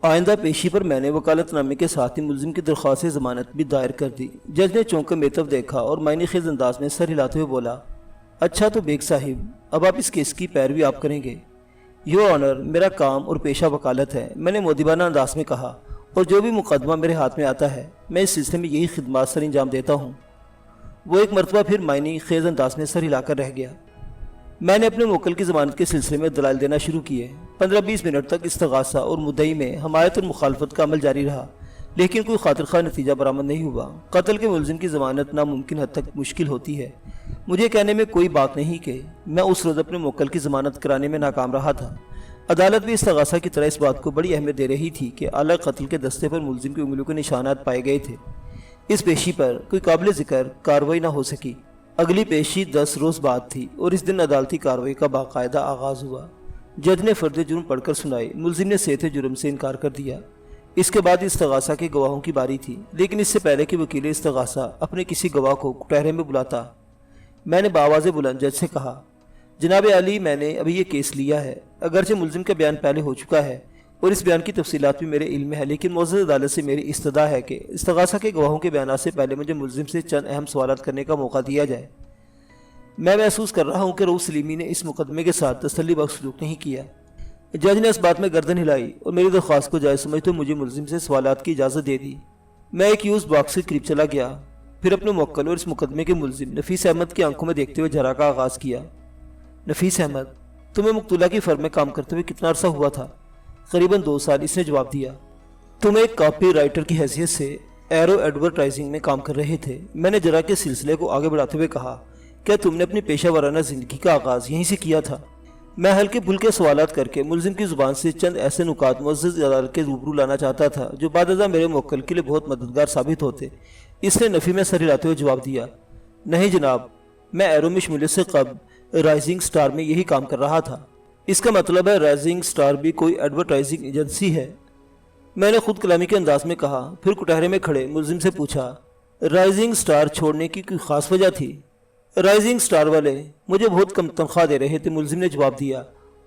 آئندہ پیشی پر میں نے وکالت نامے کے ساتھ ہی ملزم کی درخواست ضمانت بھی دائر کر دی۔ جج نے چونک کر میری طرف دیکھا اور معنی خیز انداز میں سر ہلاتے ہوئے بولا، اچھا تو بیگ صاحب، اب آپ اس کیس کی پیروی آپ کریں گے؟ یور آنر، میرا کام اور پیشہ وکالت ہے، میں نے مؤدبانہ انداز میں کہا، اور جو بھی مقدمہ میرے ہاتھ میں آتا ہے میں اس سلسلے میں یہی خدمات سر انجام دیتا ہوں۔ وہ ایک مرتبہ پھر معنی خیز انداز میں سر ہلا کر رہ گیا۔ میں نے اپنے موکل کی ضمانت کے سلسلے میں دلائل دینا شروع کیے۔ 15-20 منٹ تک استغاثہ اور مدعی میں حمایت اور مخالفت کا عمل جاری رہا، لیکن کوئی خاطر خواہ نتیجہ برآمد نہیں ہوا۔ قتل کے ملزم کی ضمانت ناممکن حد تک مشکل ہوتی ہے۔ مجھے کہنے میں کوئی بات نہیں کہ میں اس روز اپنے موکل کی ضمانت کرانے میں ناکام رہا تھا۔ عدالت بھی استغاثہ کی طرح اس بات کو بڑی اہمیت دے رہی تھی کہ اعلیٰ قتل کے دستے پر ملزم کی انگلیوں کے نشانات پائے گئے تھے۔ اس پیشی پر کوئی قابل ذکر کارروائی نہ ہو سکی۔ اگلی پیشی 10 روز بعد تھی اور اس دن عدالتی کارروائی کا باقاعدہ آغاز ہوا۔ جج نے فرد جرم پڑھ کر سنائی۔ ملزم نے صحت جرم سے انکار کر دیا۔ اس کے بعد استغاثہ کے گواہوں کی باری تھی، لیکن اس سے پہلے کہ وکیل استغاثہ اپنے کسی گواہ کو کٹہرے میں بلاتا، میں نے بآواز بلند جج سے کہا، جناب عالی، میں نے ابھی یہ کیس لیا ہے۔ اگرچہ ملزم کا بیان پہلے ہو چکا ہے اور اس بیان کی تفصیلات بھی میرے علم میں ہے، لیکن معزز عدالت سے میری استدعا ہے کہ استغاثہ کے گواہوں کے بیانات سے پہلے مجھے ملزم سے چند اہم سوالات کرنے کا موقع دیا جائے۔ میں محسوس کر رہا ہوں کہ رؤوف سلیمی نے اس مقدمے کے ساتھ تسلی بخش سلوک نہیں کیا۔ جج نے اس بات میں گردن ہلائی اور میری درخواست کو جائز سمجھتے مجھے ملزم سے سوالات کی اجازت دے دی۔ میں ایک یوز باکس کے قریب چلا گیا، پھر اپنے موکل اور اس مقدمے کے ملزم نفیس احمد کی آنکھوں میں دیکھتے ہوئے جھرا کا آغاز کیا۔ نفیس احمد، تمہیں مقتولہ کی فرم میں کام کرتے ہوئے کتنا عرصہ ہوا تھا؟ قریباً 2 سال، اس نے جواب دیا۔ تم ایک کاپی رائٹر کی حیثیت سے ایرو ایڈورٹائزنگ میں کام کر رہے تھے۔ میں نے جرا کے سلسلے کو آگے بڑھاتے ہوئے کہا، کیا تم نے اپنی پیشہ ورانہ زندگی کا آغاز یہیں سے کیا تھا؟ میں ہلکے پھلکے سوالات کر کے ملزم کی زبان سے چند ایسے نکات معزز عدالت کے روبرو لانا چاہتا تھا جو بعد ازاں میرے موکل کے لیے بہت مددگار ثابت ہوتے۔ اس نے نفی میں سر ہلاتے ہوئے جواب دیا، نہیں جناب، میں ایرو میں شمولیت سے قبل رائزنگ سٹار میں یہی کام کر رہا تھا۔ اس کا مطلب ہے رائزنگ سٹار بھی کوئی ایڈورٹائزنگ ایجنسی ہے؟ میں نے خود کلامی کے انداز میں کہا، پھر کٹہرے میں کھڑے ملزم سے پوچھا، رائزنگ سٹار چھوڑنے کی کوئی خاص وجہ تھی؟ رائزنگ سٹار والے مجھے بہت کم تنخواہ دے رہے تھے، ملزم نے جواب دیا،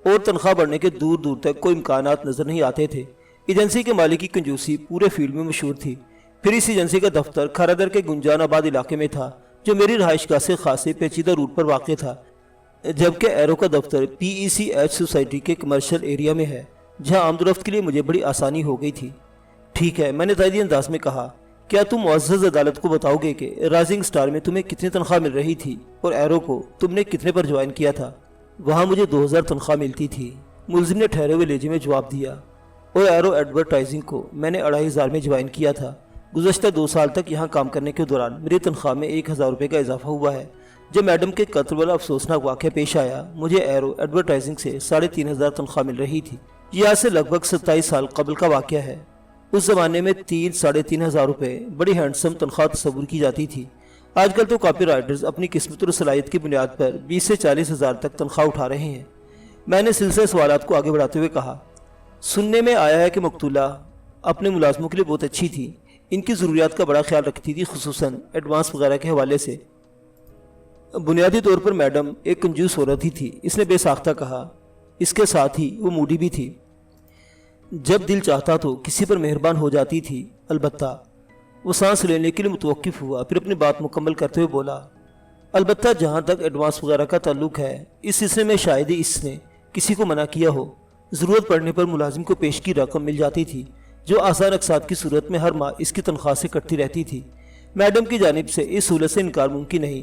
اور تنخواہ بڑھنے کے دور دور تک کوئی امکانات نظر نہیں آتے تھے۔ ایجنسی کے مالک کی کنجوسی پورے فیلڈ میں مشہور تھی۔ پھر اس ایجنسی کا دفتر کھارادر کے گنجان آباد علاقے میں تھا، جو میری رہائش گاہ سے خاصے پیچیدہ روٹ پر واقع تھا، جبکہ ایرو کا دفتر PECH سوسائٹی کے کمرشل ایریا میں ہے، جہاں آمد و رفت کے لیے مجھے بڑی آسانی ہو گئی تھی۔ ٹھیک ہے، میں نے تائیدی انداز میں کہا، کیا تم معزز عدالت کو بتاؤ گے کہ رائزنگ سٹار میں تمہیں کتنی تنخواہ مل رہی تھی اور ایرو کو تم نے کتنے پر جوائن کیا تھا؟ وہاں مجھے 2000 تنخواہ ملتی تھی، ملزم نے ٹھہرے ہوئے لہجے میں جواب دیا، اور ایرو ایڈورٹائزنگ کو میں نے 2500 میں جوائن کیا تھا۔ گزشتہ 2 سال تک یہاں کام کرنے کے دوران میری تنخواہ میں 1000 روپے کا اضافہ ہوا ہے۔ جب میڈم کے قتل والا افسوسناک واقعہ پیش آیا، مجھے ایرو ایڈورٹائزنگ سے 3500 تنخواہ مل رہی تھی۔ یہ آج سے لگ بھگ 27 سال قبل کا واقعہ ہے۔ اس زمانے میں 3-3500 روپے بڑی ہینڈسم تنخواہ تصور کی جاتی تھی۔ آج کل تو کاپی رائٹرز اپنی قسمت اور صلاحیت کی بنیاد پر 20 سے 40 ہزار تک تنخواہ اٹھا رہے ہیں۔ میں نے سلسلہ سوالات کو آگے بڑھاتے ہوئے کہا، سننے میں آیا ہے کہ مقتولہ اپنے ملازموں کے لیے بہت اچھی تھی، ان کی ضروریات کا بڑا خیال رکھتی تھی، خصوصاً ایڈوانس وغیرہ کے حوالے سے۔ بنیادی طور پر میڈم ایک کنجوس عورت ہی تھی، اس نے بے ساختہ کہا۔ اس کے ساتھ ہی وہ موڈی بھی تھی، جب دل چاہتا تو کسی پر مہربان ہو جاتی تھی۔ البتہ وہ سانس لینے کے لیے متوقف ہوا، پھر اپنی بات مکمل کرتے ہوئے بولا، البتہ جہاں تک ایڈوانس وغیرہ کا تعلق ہے، اس سلسلے میں شاید ہی اس نے کسی کو منع کیا ہو۔ ضرورت پڑنے پر ملازم کو پیش کی رقم مل جاتی تھی، جو آسان اقساط کی صورت میں ہر ماہ اس کی تنخواہ سے کٹتی رہتی تھی۔ میڈم کی جانب سے اس سہولت سے انکار ممکن نہیں۔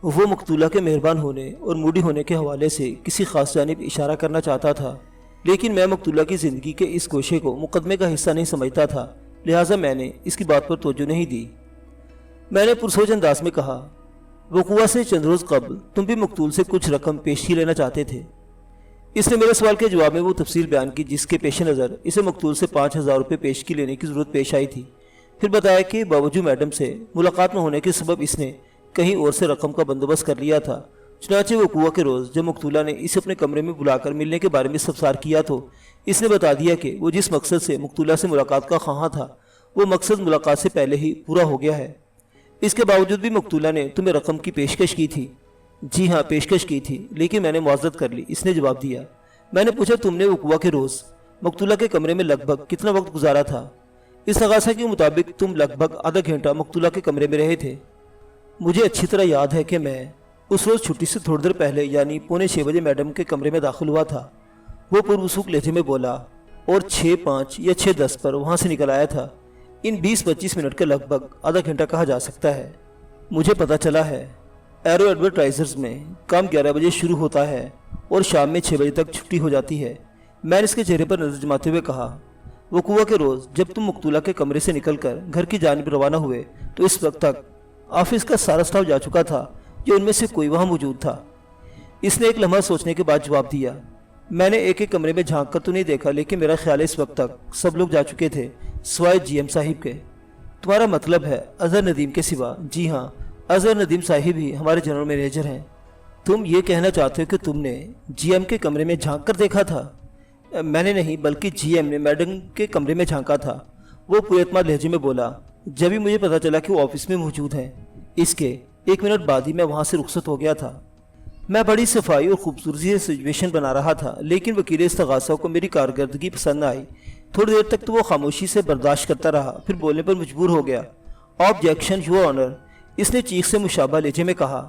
وہ مقتولہ کے مہربان ہونے اور موڈی ہونے کے حوالے سے کسی خاص جانب اشارہ کرنا چاہتا تھا، لیکن میں مقتولہ کی زندگی کے اس گوشے کو مقدمے کا حصہ نہیں سمجھتا تھا، لہٰذا میں نے اس کی بات پر توجہ نہیں دی۔ میں نے پرسوچ انداز میں کہا، وقوع سے چند روز قبل تم بھی مقتول سے کچھ رقم پیشی لینا چاہتے تھے۔ اس نے میرے سوال کے جواب میں وہ تفصیل بیان کی جس کے پیش نظر اسے مقتول سے 5000 روپے پیشگی لینے کی ضرورت پیش آئی تھی۔ پھر بتایا کہ باوجود میڈم سے ملاقات نہ ہونے کے سبب اس نے کہیں اور سے رقم کا بندوبست کر لیا تھا۔ چنانچہ وقوع کے روز جب مقتولہ نے اسے اپنے کمرے میں بلا کر ملنے کے بارے میں استفسار کیا تو اس نے بتا دیا کہ وہ جس مقصد سے مقتولہ سے ملاقات کا خواہاں تھا، وہ مقصد ملاقات سے پہلے ہی پورا ہو گیا ہے۔ اس کے باوجود بھی مقتولہ نے تمہیں رقم کی پیشکش کی تھی؟ جی ہاں، پیشکش کی تھی، لیکن میں نے معذرت کر لی، اس نے جواب دیا۔ میں نے پوچھا، تم نے وقوع کے روز मकतूला के कमरे में लगभग कितना वक्त गुजारा था? इस तगासा के मुताबिक तुम लगभग आधा घंटा मकतूला के कमरे में रहे थे। मुझे अच्छी तरह याद है कि मैं उस रोज़ छुट्टी से थोड़ी देर पहले यानी 5:45 बजे मैडम के कमरे में दाखिल हुआ था। वो पुरवसूख लहजे में बोला और 6:05 या 6:10 पर वहाँ से निकल आया था। इन 20-25 मिनट का लगभग आधा घंटा कहा जा सकता है। मुझे पता चला है एरो एडवर्टाइजर्स में काम 11 बजे शुरू होता है और शाम में 6 बजे तक छुट्टी हो जाती है। मैंने इसके चेहरे पर नजर जमाते हुए कहा, वकूआ के रोज़ जब तुम मकतूला के कमरे से निकलकर घर की जानिब रवाना हुए तो इस वक्त तक ऑफिस का सारा स्टाफ जा चुका था कि उनमें से कोई वहाँ मौजूद था। इसने एक लम्हा सोचने के बाद जवाब दिया, मैंने एक एक कमरे में झांक कर तो नहीं देखा, लेकिन मेरा ख्याल है इस वक्त तक सब लोग जा चुके थे सिवाय जीएम साहिब के। तुम्हारा मतलब है अजहर नदीम के सिवा? जी हाँ, अजहर नदीम साहिब ही हमारे जनरल मैनेजर हैं। तुम ये कहना चाहते हो कि तुमने जीएम के कमरे में झांक कर देखा था? मैंने नहीं, बल्कि जीएम ने मैडम के कमरे में झांका था। वो पुरएतमाद लहजे में बोला, जब भी मुझे पता चला कि वो ऑफिस में मौजूद हैं। इसके 1 मिनट बाद ही मैं वहाँ से रुखसत हो गया था। मैं बड़ी सफाई और खूबसूरती से सिचुएशन बना रहा था, लेकिन वकील इस्तगासा को मेरी कारकर्दगी पसंद आई। थोड़ी देर तक तो वो खामोशी से बर्दाश्त करता रहा, फिर बोलने पर मजबूर हो गया। ऑब्जेक्शन योर ऑनर, इसने चीख से मुशाबा लहजे में कहा।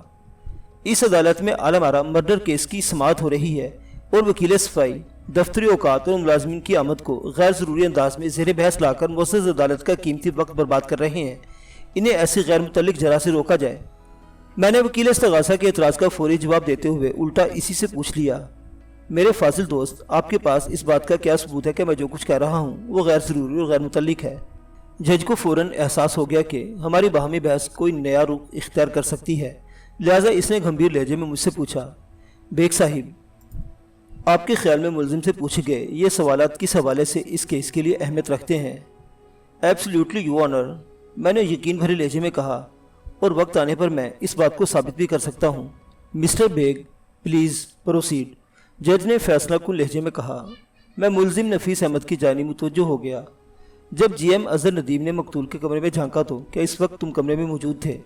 इस अदालत में आलमारा मर्डर केस की समाअत हो रही है और वकील सफाई दफ्तरी औकात और मुलाजमीन की आमद को गैर ज़रूरी अंदाज में ज़ेर बहस लाकर मुअज़्ज़ज़ अदालत का कीमती वक्त बर्बाद कर रहे हैं। इन्हें ऐसी गैर मुतल्लिक जरा से रोका जाए। मैंने वकील इस्तगासा के एतराज़ का फौरी जवाब देते हुए उल्टा इसी से पूछ लिया, मेरे फाजिल दोस्त, आपके पास इस बात का क्या सबूत है कि मैं जो कुछ कह रहा हूँ वो गैर ज़रूरी और गैर मुतल्लिक है? जज को फ़ौरन एहसास हो गया कि हमारी बाहमी बहस कोई नया रुख इख्तियार कर सकती है, लिहाजा इसने गंभीर लहजे में मुझसे पूछा, बेग साहिब, आपके ख्याल में मुलजिम से पूछे गए ये सवालात किस हवाले से इस केस के लिए अहमियत रखते हैं? एब्सोल्युटली योर ऑनर, मैंने यकीन भरे लहजे में कहा, और वक्त आने पर मैं इस बात को साबित भी कर सकता हूँ। मिस्टर बेग प्लीज़ प्रोसीड, जज ने फैसला कुन लहजे में कहा। मैं मुलजिम नफीस अहमद की जानिब मुतवज्जो हो गया। जब जीएम अजहर नदीम ने मकतूल के कमरे में झांका तो क्या इस वक्त तुम कमरे में मौजूद थे?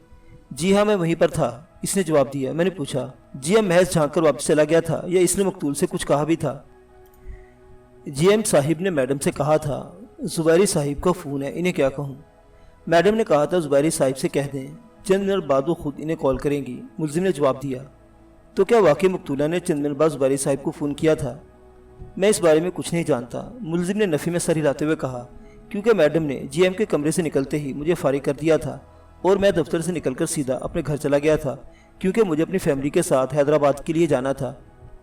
जी हाँ, मैं वहीं पर था, इसने जवाब दिया। मैंने पूछा, जीएम महज झांक कर वापस चला गया था या इसने मकतूल से कुछ कहा भी था? जीएम साहिब ने मैडम से कहा था, जुबैरी साहिब का फ़ोन है, इन्हें क्या कहूँ? मैडम ने कहा था जुबैरी साहिब से कह दें, चंद मिनट बाद वो खुद इन्हें कॉल करेंगी, मुलजिम ने जवाब दिया। तो क्या वाकई मकतूला ने चंद मिनट बाद जुबैरी साहिब को फ़ोन किया था? मैं इस बारे में कुछ नहीं जानता, मुलजिम ने नफ़ी में सर हिलाते हुए कहा, क्योंकि मैडम ने जीएम के कमरे से निकलते ही मुझे फारिग कर दिया था और मैं दफ्तर से निकलकर सीधा अपने घर चला गया था, क्योंकि मुझे अपनी फैमिली के साथ हैदराबाद के लिए जाना था।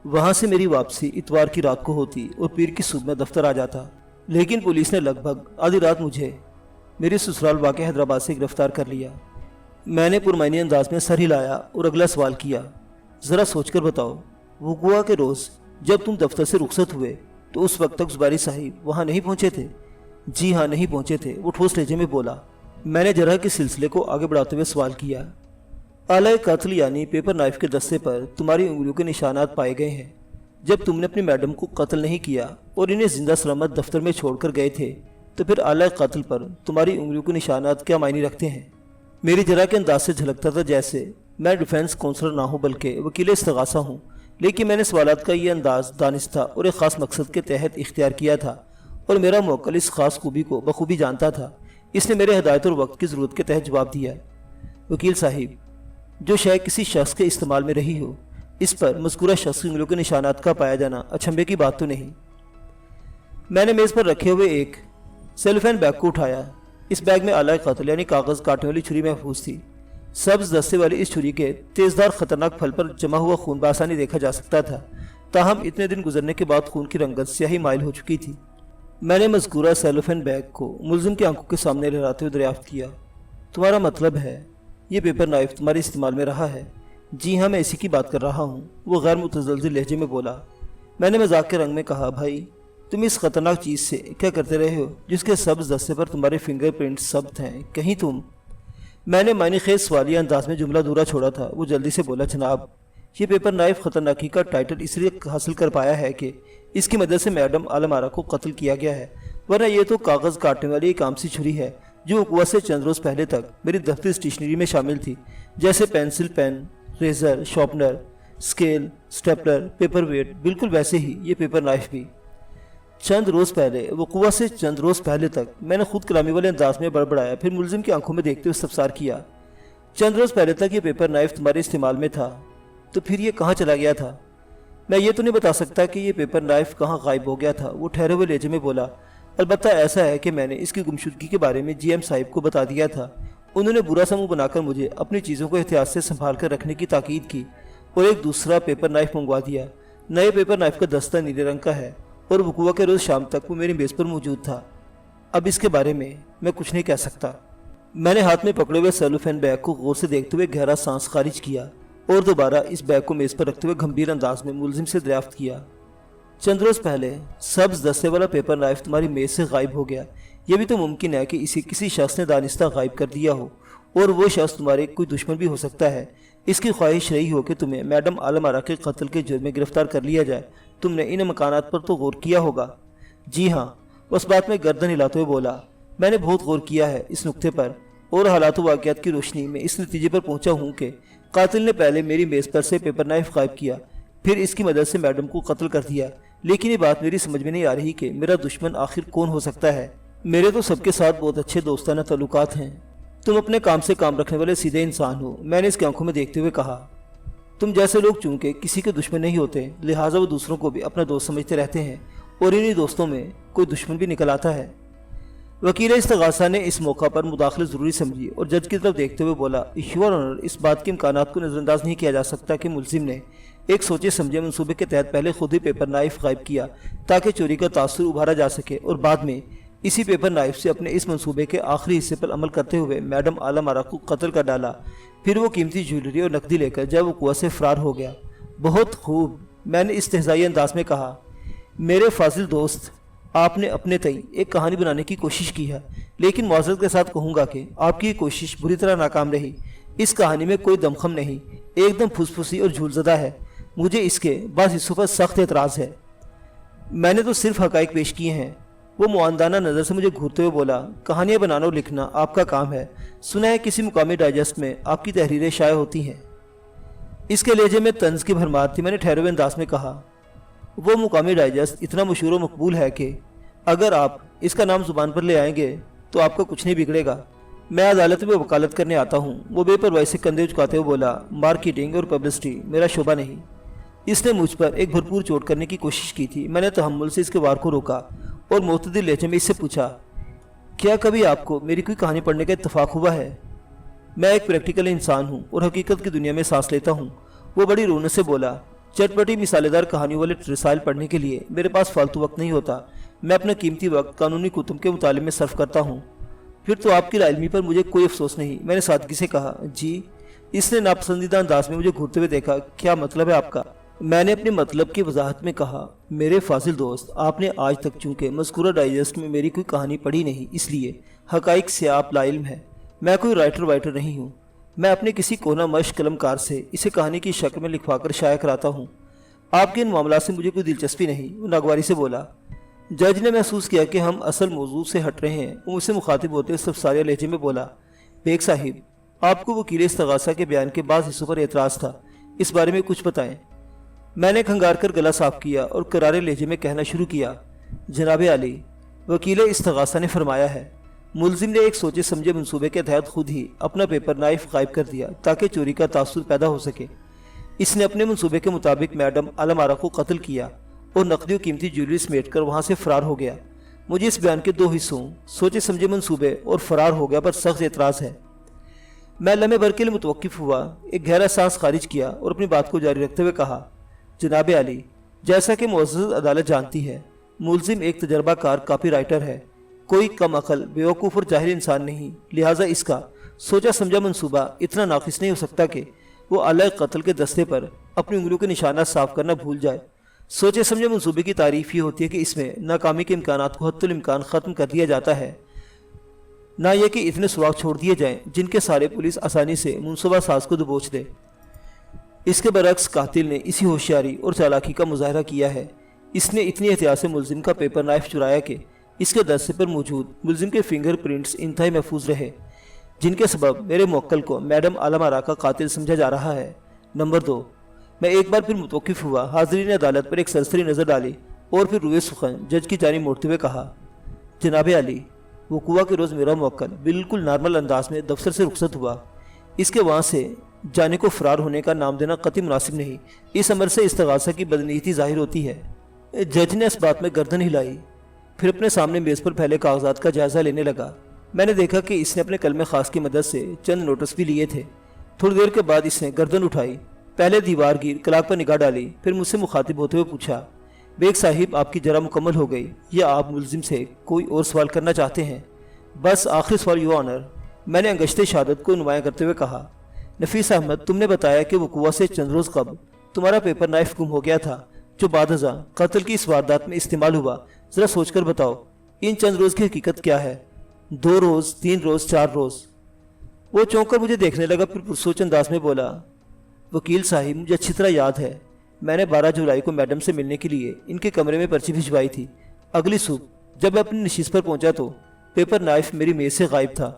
वहाँ से मेरी वापसी इतवार की रात को होती और पीर की सुबह में दफ्तर आ जाता, लेकिन पुलिस ने लगभग आधी रात मुझे मेरे ससुराल वाक़ हैदराबाद से गिरफ्तार कर लिया। मैंने पुरमानी अंदाज में सर हिलाया और अगला सवाल किया, ज़रा सोचकर बताओ, वक़ुआ के रोज़ जब तुम दफ्तर से रुखसत हुए तो उस वक्त तक जुबैरी साहिब वहाँ नहीं पहुँचे थे? जी हाँ, नहीं पहुँचे थे, वो ठोस लहजे में बोला। मैंने जरा के सिलसिले को आगे बढ़ाते हुए सवाल किया, आला कातिल यानी पेपर नाइफ के दस्ते पर तुम्हारी उंगलियों के निशानात पाए गए हैं। जब तुमने अपनी मैडम को कत्ल नहीं किया और इन्हें जिंदा सलामत दफ्तर में छोड़कर गए थे, तो फिर आला कातिल पर तुम्हारी उंगलियों के निशानात क्या मायने रखते हैं? मेरी जरा के अंदाज से झलकता था जैसे मैं डिफेंस काउंसलर ना हूँ बल्कि वकील इस्तगासा हूँ, लेकिन मैंने सवालात का ये अंदाज दानिस्ता और एक ख़ास मकसद के तहत इख्तियार किया था और मेरा मौक्कल इस ख़ास खूबी को बखूबी जानता था। इसने मेरे हिदायत और वक्त की ज़रूरत के तहत जवाब दिया, वकील साहिब, जो शायद किसी शख्स के इस्तेमाल में रही हो, इस पर मज़कूरा शख्स की उंगलियों के निशानात का पाया जाना अचंभे की बात तो नहीं। मैंने मेज़ पर रखे हुए एक सेलोफेन बैग को उठाया। इस बैग में आला कातिल यानी कागज़ काटने वाली छुरी महफूज थी। सब्ज़ दस्ते वाली इस छुरी के तेज़दार ख़तरनाक फल पर जमा हुआ खून बआसानी देखा जा सकता था, ताहम इतने दिन गुजरने के बाद खून की रंगत स्याही माइल हो चुकी थी। मैंने मज़कूरा सेलोफेन बैग को मुलजिम की आंखों के सामने लहराते हुए दरियाफ्त किया। तुम्हारा मतलब है ये पेपर नाइफ तुम्हारे इस्तेमाल में रहा है? जी हाँ, मैं इसी की बात कर रहा हूँ, वो गैर मुतज़लज़िल लहजे में बोला। मैंने मजाक के रंग में कहा, भाई तुम इस ख़तरनाक चीज़ से क्या करते रहे हो जिसके सब्ज़ दस्ते पर तुम्हारे फिंगरप्रिंट सब्त हैं? कहीं तुम... मैंने मायने खेज सवालिया अंदाज में जुमला दूरा छोड़ा था। वो जल्दी से बोला, जनाब, ये पेपर नाइफ ख़तरनाकी का टाइटल इसलिए हासिल कर पाया है कि इसकी मदद से मैडम आलमारा को कत्ल किया गया है, वरना ये तो कागज़ काटने वाली एक आम सी छुरी है जो वक़ुआ से चंद रोज़ पहले तक मेरी दफ्तर स्टेशनरी में शामिल थी, जैसे pencil, pen, razor, sharpener, scale, stapler, paper weight. बिल्कुल वैसे ही ये पेपर नाइफ भी। चंद रोज पहले वक़ुआ से चंद रोज पहले तक मैंने खुद कलामी वाले अंदाज में बड़बड़ाया, फिर मुलजिम की आंखों में देखते हुए इस्तफसार किया। चंद रोज पहले तक ये पेपर नाइफ तुम्हारे इस्तेमाल में था, तो फिर ये कहाँ चला गया था? मैं ये तो नहीं बता सकता कि ये पेपर नाइफ कहाँ गायब हो गया था, वो ठहरे हुए लहजे में बोला। अलबत्ता ऐसा है कि मैंने इसकी गुमशुदगी के बारे में जीएम साहिब को बता दिया था। उन्होंने बुरा सा मुंह बनाकर मुझे अपनी चीज़ों को एहतियात से संभाल कर रखने की ताकीद की और एक दूसरा पेपर नाइफ मंगवा दिया। नए पेपर नाइफ का दस्ता नीले रंग का है और वक़ुआ के रोज़ शाम तक वो मेरी मेज़ पर मौजूद था। अब इसके बारे में मैं कुछ नहीं कह सकता। मैंने हाथ में पकड़े हुए सेलोफेन बैग को गौर से देखते हुए गहरा सांस खारिज किया और दोबारा इस बैग को मेज़ पर रखते हुए गंभीर अंदाज में मुलजिम से दरियाफ्त किया। चंद रोज़ पहले सब्ज दस्ते वाला पेपर नाइफ तुम्हारी मेज़ से गायब हो गया। यह भी तो मुमकिन है कि इसे किसी शख्स ने दानिस्ता गायब कर दिया हो और वो शख्स तुम्हारे कोई दुश्मन भी हो सकता है। इसकी ख्वाहिश रही हो कि तुम्हें मैडम आलम आरा के कत्ल के जुर्म में गिरफ्तार कर लिया जाए। तुमने इन मकानात पर तो गौर किया होगा। जी हाँ, उस बात में गर्दन हिलाते हुए बोला। मैंने बहुत गौर किया है इस नुक्ते पर और हालात वाक़ियात की रोशनी में इस नतीजे पर पहुंचा हूँ कि कातिल ने पहले मेरी मेज़ पर से पेपर नाइफ गायब किया, फिर इसकी मदद से मैडम को कत्ल कर दिया। लेकिन ये बात मेरी समझ में नहीं आ रही कि मेरा दुश्मन आखिर कौन हो सकता है। मेरे तो सबके साथ बहुत अच्छे दोस्ताना ताल्लुकात हैं। तुम अपने काम से काम रखने वाले सीधे इंसान हो, मैंने इसकी आंखों में देखते हुए कहा। तुम जैसे लोग चूंकि किसी के दुश्मन नहीं होते, लिहाजा वो दूसरों को भी अपना दोस्त समझते रहते हैं और इन्हीं दोस्तों में कोई दुश्मन भी निकल आता है। वकील इस्तगासा ने इस मौका पर मुदाखलत ज़रूरी समझी और जज की तरफ देखते हुए बोला, योर ऑनर, इस बात के इम्कानात को नज़रअंदाज नहीं किया जा सकता कि मुलजिम ने एक सोचे समझे मंसूबे के तहत पहले खुद ही पेपर नाइफ गायब किया ताकि चोरी का तासुर उभारा जा सके और बाद में इसी पेपर नाइफ से अपने इस मंसूबे के आखिरी हिस्से पर अमल करते हुए मैडम आलम आरा को कत्ल कर डाला। फिर वो कीमती ज्वेलरी और नकदी लेकर जब वो कुआ से फरार हो गया। बहुत खूब, मैंने इस्तेहज़ाई अंदाज में कहा। मेरे फाजिल दोस्त, आपने अपने तई एक कहानी बनाने की कोशिश की है, लेकिन मौज़रत के साथ कहूँगा कि आपकी कोशिश बुरी तरह नाकाम रही। इस कहानी में कोई दमखम नहीं, एकदम फुसफुसी और झूलज़दा है। मुझे इसके बाज़ हिस्सों पर सख्त एतराज़ है। मैंने तो सिर्फ हक़ाइक़ पेश किए हैं। वो मुआंदाना नज़र से मुझे घूरते हुए बोला, कहानियाँ बनाना और लिखना आपका काम है। सुना है किसी मुकामी डाइजेस्ट में आपकी तहरीरें शाये होती हैं। इसके लहजे में तंज की भरमार थी। मैंने ठहरे हुए अंदाज में कहा, वो मुकामी डाइजेस्ट इतना मशहूर और मकबूल है कि अगर आप इसका नाम ज़ुबान पर ले आएंगे तो आपका कुछ नहीं बिगड़ेगा। मैं अदालत में वकालत करने आता हूँ। वो बेपरवाही से कंधे उचकाते हुए बोला, मार्केटिंग और पब्लिसिटी मेरा शोबा नहीं। इसने मुझ पर एक भरपूर चोट करने की कोशिश की थी। मैंने तहम्मुल से इसके वार को रोका और मोतदिल लहजे में इससे पूछा, क्या कभी आपको मेरी कोई कहानी पढ़ने का इत्तफाक हुआ है? मैं एक प्रैक्टिकल इंसान हूँ और हकीकत की दुनिया में सांस लेता हूँ। वो बड़ी रोने से बोला, चटपटी मिसालेदार कहानियों वाले रसाइल पढ़ने के लिए मेरे पास फालतू वक्त नहीं होता। मैं अपना कीमती वक्त कानूनी कुतुब के मुताले में सर्फ करता हूँ। फिर तो आपकी लाइल्मी पर मुझे कोई अफसोस नहीं, मैंने सादगी से कहा। जी? इसने नापसंदीदा अंदाज में मुझे घूरते हुए देखा। क्या मतलब है आपका? मैंने अपने मतलब की वजाहत में कहा, मेरे फाजिल दोस्त, आपने आज तक चूँकि मज़कूरा डाइजेस्ट में मेरी कोई कहानी पढ़ी नहीं, इसलिए हक़ाइक़ से आप लाइल्म हैं। मैं कोई राइटर नहीं हूँ। मैं अपने किसी कोना मश कलमकार से इसे कहानी की शक्ल में लिखवाकर शाया कराता हूँ। आपके इन मामला से मुझे कोई दिलचस्पी नहीं, वो नागवारी से बोला। जज ने महसूस किया कि हम असल मौजू से हट रहे हैं। वो मुझसे मुखातिब होते सब सारे लहजे में बोला, बेग साहिब, आपको वकील इस्तगासा के बयान के बाज़ हिस्सों पर एतराज़ था, इस बारे में कुछ बताएं। मैंने खंगार कर गला साफ किया और करारे लहजे में कहना शुरू किया, जनाब आली, वकील इस्तगासा ने फरमाया है, मुलजिम ने एक सोचे समझे मंसूबे के तहत खुद ही अपना पेपर नाइफ गायब कर दिया ताकि चोरी का तासुर पैदा हो सके। इसने अपने मंसूबे के मुताबिक मैडम आलम आरा को कत्ल किया और नकदी और कीमती ज्वेलरी समेट कर वहाँ से फरार हो गया। मुझे इस बयान के दो हिस्सों, सोचे समझे मंसूबे और फरार हो गया, पर सख्त एतराज़ है। मैं लम्हे भर के लिए मुतवक्किफ हुआ, एक गहरा सांस खारिज किया और अपनी बात को जारी रखते हुए कहा, जनाब आली, जैसा कि मुअज़्ज़ज़ अदालत जानती है, मुलजिम एक तजर्बाकार कापी राइटर है, कोई कम अकल, बेवकूफ़ और जाहिल इंसान नहीं। लिहाजा इसका सोचा समझा मंसूबा इतना नाक़िस नहीं हो सकता कि वो आला कत्ल के दस्ते पर अपनी उंगलियों के निशाना साफ करना भूल जाए। सोचे समझे मंसूबे की तारीफ ये होती है कि इसमें नाकामी के इम्कानात को हद्दुल इम्कान ख़त्म कर दिया जाता है, ना यह कि इतने सुराग छोड़ दिए जाएँ जिनके सारे पुलिस आसानी से मनसूबा साज को दबोच दे। इसके बरक्स कातिल ने इसी होशियारी और चालाकी का मुजाहरा किया है। इसने इतनी एहतियात से मुलजिम का पेपर नाइफ चुराया कि इसके दस्ते पर मौजूद मुलजिम के फिंगर प्रिंट्स इंतहाई महफूज रहे, जिनके सबब मेरे मुवक्किल को मैडम आलम आरा का कातिल समझा जा रहा है। नंबर 2, मैं एक बार फिर मुतवक्किफ हुआ। हाज़रीन अदालत पर एक सरसरी नज़र डाली اور پھر روئے سخن جج کی جانب موڑتے ہوئے کہا، جناب علی، وقوع کے روز میرا موکل بالکل نارمل انداز میں دفتر سے رخصت ہوا۔ اس کے وہاں سے جانے کو فرار ہونے کا نام دینا قطعی مناسب نہیں۔ اس عمل سے استغاثہ کی بدنیتی ظاہر ہوتی ہے۔ جج نے اس بات میں گردن ہلائی، پھر اپنے سامنے میز پر پھیلے کاغذات کا جائزہ لینے لگا۔ میں نے دیکھا کہ اس نے اپنے قلم خاص کی مدد سے چند نوٹس بھی لیے تھے۔ تھوڑی دیر کے بعد اس نے گردن اٹھائی، پہلے دیوار گیر کلاک پر نگاہ ڈالی، پھر مجھ سے مخاطب ہوتے ہوئے پوچھا، بیگ صاحب، آپ کی جرح مکمل ہو گئی یا آپ ملزم سے کوئی اور سوال کرنا چاہتے ہیں؟ بس آخری سوال یور آنر، میں نے انگشت شہادت کو نمایاں کرتے ہوئے کہا۔ نفیس احمد، تم نے بتایا کہ وقوع سے چند روز قبل تمہارا پیپر نائف گم ہو گیا تھا جو بعد ازاں قتل کی اس واردات میں استعمال ہوا۔ ذرا سوچ کر بتاؤ ان چند روز کی حقیقت کیا ہے؟ 2 روز، 3 روز، 4 روز؟ وہ چونک کر مجھے دیکھنے لگا، پھر پرسوچ انداز میں بولا، وکیل صاحب، مجھے اچھی طرح یاد ہے، میں نے 12 جولائی کو میڈم سے ملنے کے لیے ان کے کمرے میں پرچی بھجوائی تھی۔ اگلی صبح جب میں اپنی نشست پر پہنچا تو پیپر نائف میری میز سے غائب تھا۔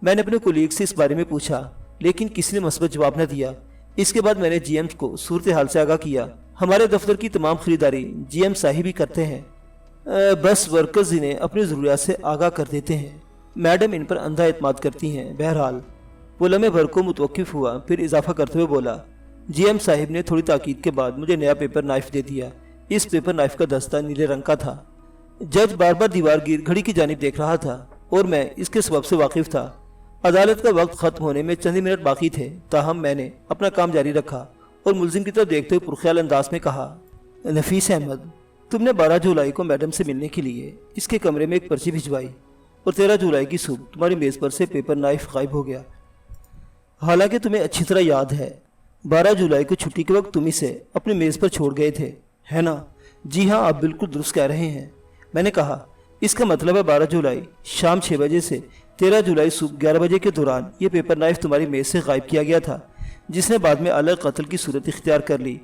میں نے اپنے کولیگ سے اس بارے میں پوچھا لیکن کسی نے مثبت جواب نہ دیا۔ اس کے بعد میں نے جی ایم کو صورتحال سے آگاہ کیا۔ ہمارے دفتر کی تمام خریداری جی ایم صاحب ہی کرتے ہیں، بس ورکرز انہیں اپنی ضروریات سے آگاہ کر دیتے ہیں۔ میڈم ان پر اندھا اعتماد کرتی ہیں۔ بہرحال وہ لمحے بھر کو متوقف ہوا، پھر اضافہ کرتے ہوئے بولا، جی ایم صاحب نے تھوڑی تاکید کے بعد مجھے نیا پیپر نائف دے دیا۔ اس پیپر نائف کا دستہ نیلے رنگ کا تھا۔ جج بار بار دیوار گیر گھڑی کی جانب دیکھ رہا تھا اور میں اس کے سبب سے واقف تھا۔ عدالت کا وقت ختم ہونے میں چند منٹ باقی تھے، تاہم میں نے اپنا کام جاری رکھا اور ملزم کی طرف دیکھتے ہوئے پرخیال انداز میں کہا، نفیس احمد، تم نے 12 جولائی کو میڈم سے ملنے کے لیے اس کے کمرے میں ایک پرچی بھجوائی اور 13 جولائی کی صبح تمہاری میز پر سے پیپر نائف غائب ہو گیا۔ حالانکہ تمہیں اچھی طرح یاد ہے 12 جولائی کو چھٹی کے وقت تم اسے اپنی میز پر چھوڑ گئے تھے، ہے نا؟ جی ہاں، آپ بالکل درست کہہ رہے ہیں، میں نے کہا۔ اس کا مطلب ہے 12 جولائی شام 6 بجے سے 13 جولائی صبح 11 بجے کے دوران یہ پیپر نائف تمہاری میز سے غائب کیا گیا تھا، جس نے بعد میں الگ قتل کی صورت اختیار کر لی۔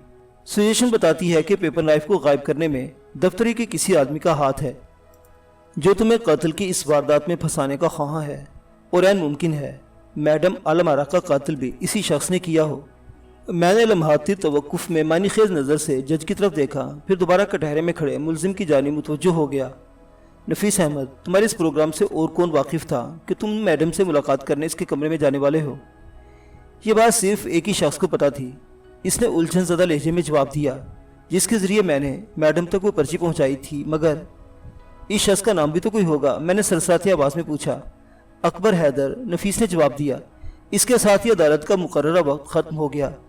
سجیشن بتاتی ہے کہ پیپر نائف کو غائب کرنے میں دفتری کے کسی آدمی کا ہاتھ ہے جو تمہیں قتل کی اس واردات میں پھنسانے کا خواہاں ہے، اور عین ممکن ہے میڈم عالم آرا کا قاتل بھی اسی شخص نے کیا ہو۔ میں نے لمحاتی توقف میں معنی خیز نظر سے جج کی طرف دیکھا، پھر دوبارہ کٹہرے میں کھڑے ملزم کی جانب متوجہ ہو گیا۔ نفیس احمد، تمہارے اس پروگرام سے اور کون واقف تھا کہ تم میڈم سے ملاقات کرنے اس کے کمرے میں جانے والے ہو؟ یہ بات صرف ایک ہی شخص کو پتا تھی، اس نے الجھن زدہ لہجے میں جواب دیا، جس کے ذریعے میں نے میڈم تک وہ پرچی پہنچائی تھی۔ مگر اس شخص کا نام بھی تو کوئی ہوگا، میں نے سرسراتی آواز میں پوچھا۔ اکبر حیدر، نفیس نے جواب دیا۔ اس کے ساتھ ہی عدالت کا مقررہ وقت ختم ہو گیا۔